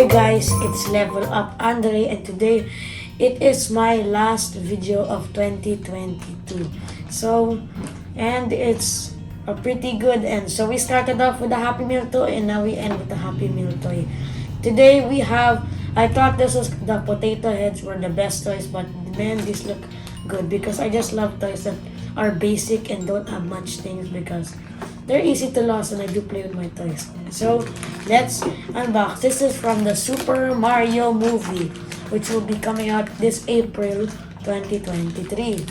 Hi guys, it's Level Up Andre, and today it is my last video of 2022. And it's a pretty good end. So we started off with a Happy Meal toy and now we end with a Happy Meal toy. Today we have, I thought this was the potato heads were the best toys, but man, these look good because I just love toys that are basic and don't have much things because they're easy to lose and I do play with my toys. So let's unbox. This is from the Super Mario movie, which will be coming out this April 2023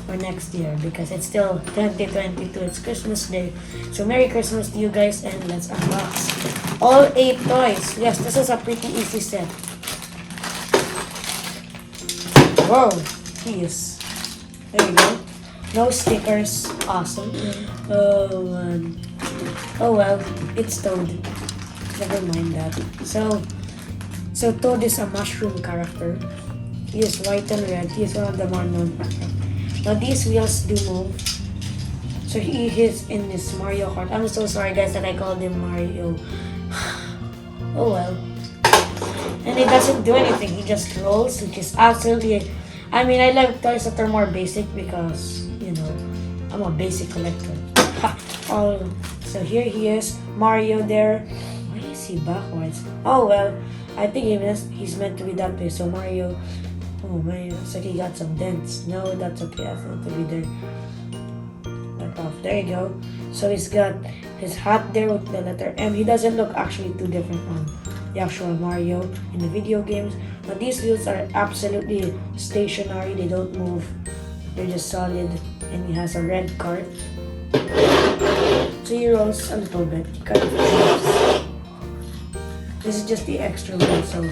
or next year because it's still 2022. It's Christmas Day. So Merry Christmas to you guys and let's unbox all 8 toys. Yes, this is a pretty easy set. Whoa, keys. There you go. No stickers. Awesome. Oh well, it's Toad. Never mind that. So Toad is a mushroom character. He is white and red. He is one of the more known. Now these wheels do move. So he is in this Mario Kart. I'm so sorry guys that I called him Mario. Oh well. And he doesn't do anything. He just rolls, which is absolutely... I mean, I like toys that are more basic because, you know, I'm a basic collector. Oh, so here he is, Mario there. Why is he backwards? Oh well, I think he's meant to be that way. So Mario, oh man, looks like he got some dents. No, that's okay. That's meant to be there. Back off. There you go. So he's got his hat there with the letter M. He doesn't look actually too different from the actual Mario in the video games. But these wheels are absolutely stationary. They don't move. They're just solid. And he has a red cart. So he rolls a little bit. He kind of rolls. This is just the extra wheel. So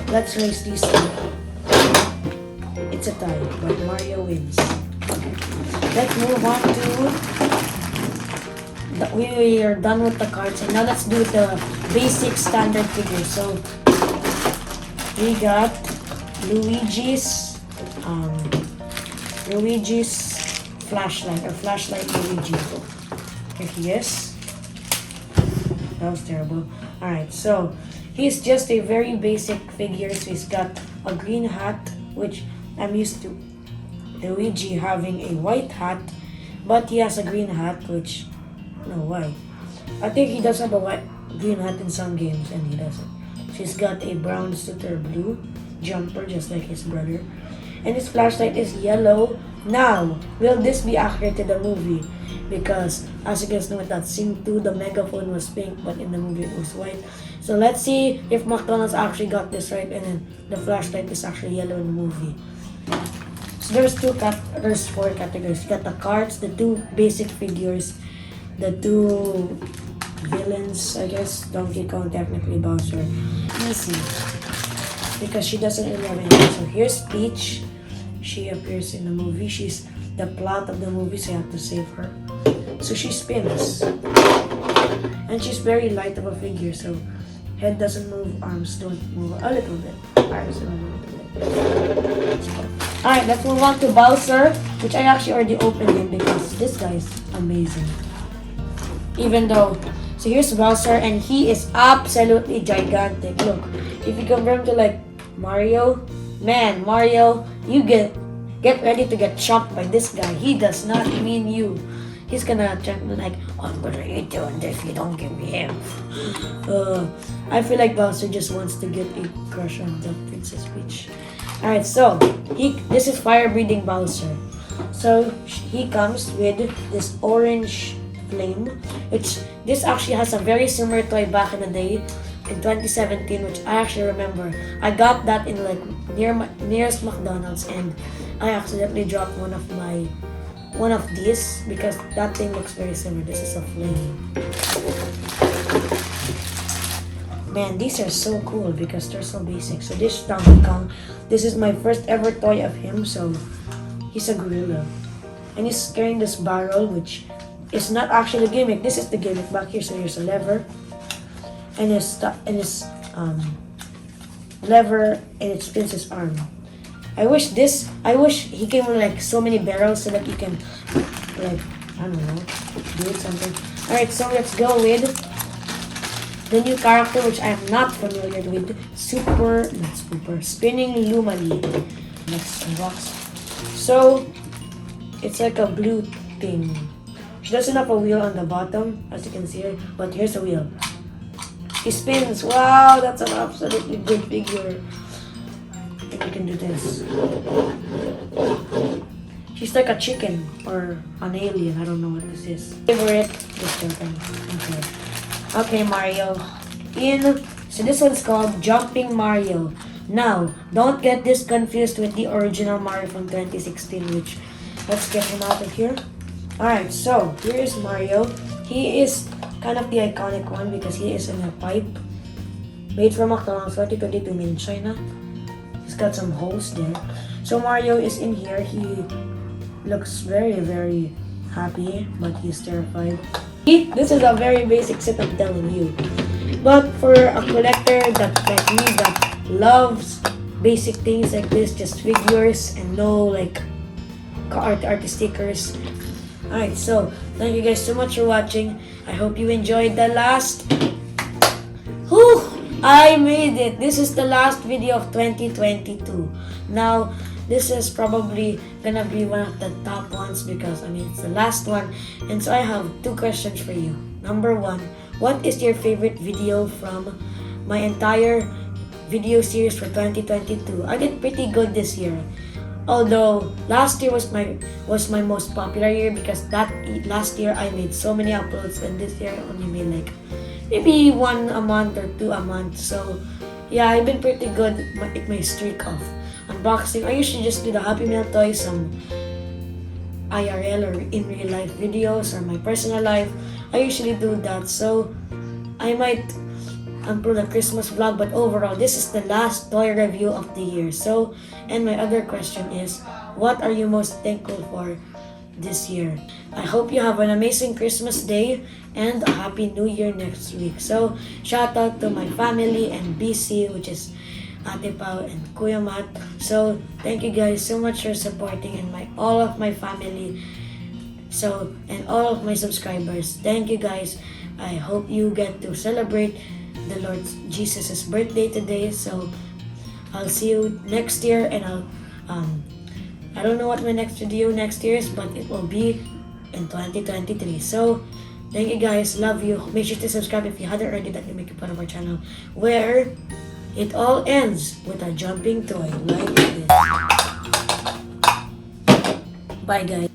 let's race these two. It's a tie, but Mario wins. Let's move on to... We are done with the cards. And now let's do the basic standard figures. So we got Luigi's flashlight or flashlight Luigi. Here he is. That was terrible. Alright, so he's just a very basic figure. So he's got a green hat, which I'm used to Luigi having a white hat, but he has a green hat, which I don't know why. I think he does have a green hat in some games and he doesn't. She's got a brown suit or blue jumper just like his brother. And his flashlight is yellow. Now, will this be accurate to the movie? Because as you guys know with that Sing 2, the megaphone was pink but in the movie it was white. So let's see if McDonald's actually got this right and then the flashlight is actually yellow in the movie. So there's 4 categories. You got the cards, the 2 basic figures, the 2 villains, I guess. Donkey Kong, technically Bowser. Easy. Because she doesn't really have anything. So here's Peach. She appears in the movie. She's the plot of the movie, so you have to save her. So she spins. And she's very light of a figure, so head doesn't move, arms don't move a little bit. Arms don't move a little bit. Alright, let's move on to Bowser, which I actually already opened him because this guy's amazing. Even though, so here's Bowser and he is absolutely gigantic. Look, if you compare him to like Mario, man, Mario, you get ready to get chopped by this guy. He does not mean you. He's gonna try to like, oh, what are you doing if you don't give me him? I feel like Bowser just wants to get a crush on the Princess Peach. Alright, so this is fire breathing Bowser. So he comes with this orange flame, which this actually has a very similar toy back in the day in 2017, which I actually remember. I got that in like nearest McDonald's and I accidentally dropped one of these because that thing looks very similar. This is a flame. Man, these are so cool because they're so basic. So this is Donkey Kong. This is my first ever toy of him, so he's a gorilla. And he's carrying this barrel, which is not actually a gimmick. This is the gimmick back here. So here's a lever. And his lever, and it spins his arm. I wish he came with like so many barrels so that you can like, I don't know, do it something. Alright, so let's go with the new character which I am not familiar with, spinning LUMALEE. Let's unbox. So it's like a blue thing. She doesn't have a wheel on the bottom, as you can see here, but here's a wheel. He spins. Wow, that's an absolutely good figure. I think we can do this. She's like a chicken or an alien. I don't know what this is. Favorite? Just jumping. Okay, Mario. So this one's called Jumping Mario. Now, don't get this confused with the original Mario from 2016, which, let's get him out of here. Alright, so here is Mario. He is kind of the iconic one because he is in a pipe. Made from McDonalds, 2022, made in China. He's got some holes there. So Mario is in here. He looks very, very happy, but he's terrified. This is a very basic set, I'm telling you. But for a collector like me that loves basic things like this, just figures and no like art stickers. Alright, so thank you guys so much for watching. I hope you enjoyed the last. Whew, I made it. This is the last video of 2022. Now, this is probably gonna be one of the top ones because I mean it's the last one. And so I have two questions for you. Number one, what is your favorite video from my entire video series for 2022? I did pretty good this year. Although last year was my most popular year because last year I made so many uploads and this year I only made like maybe one a month or two a month. So yeah, I've been pretty good at my streak of unboxing. I usually just do the Happy Meal toys, some IRL or in real life videos or my personal life. I usually do that. So I might upload a Christmas vlog, but overall this is the last toy review of the year. So, and my other question is, what are you most thankful for this year? I hope you have an amazing Christmas day and a happy new year next week. So shout out to my family and BC, which is Ate Pao and Kuya Mat. So thank you guys so much for supporting and all of my family. So, and all of my subscribers. Thank you guys. I hope you get to celebrate the Lord Jesus' birthday today. So I'll see you next year, and I don't know what my next video next year is, but it will be in 2023. So thank you guys, love you. Make sure to subscribe if you hadn't already, that will make you part of our channel, where it all ends with a jumping toy like this. Bye guys.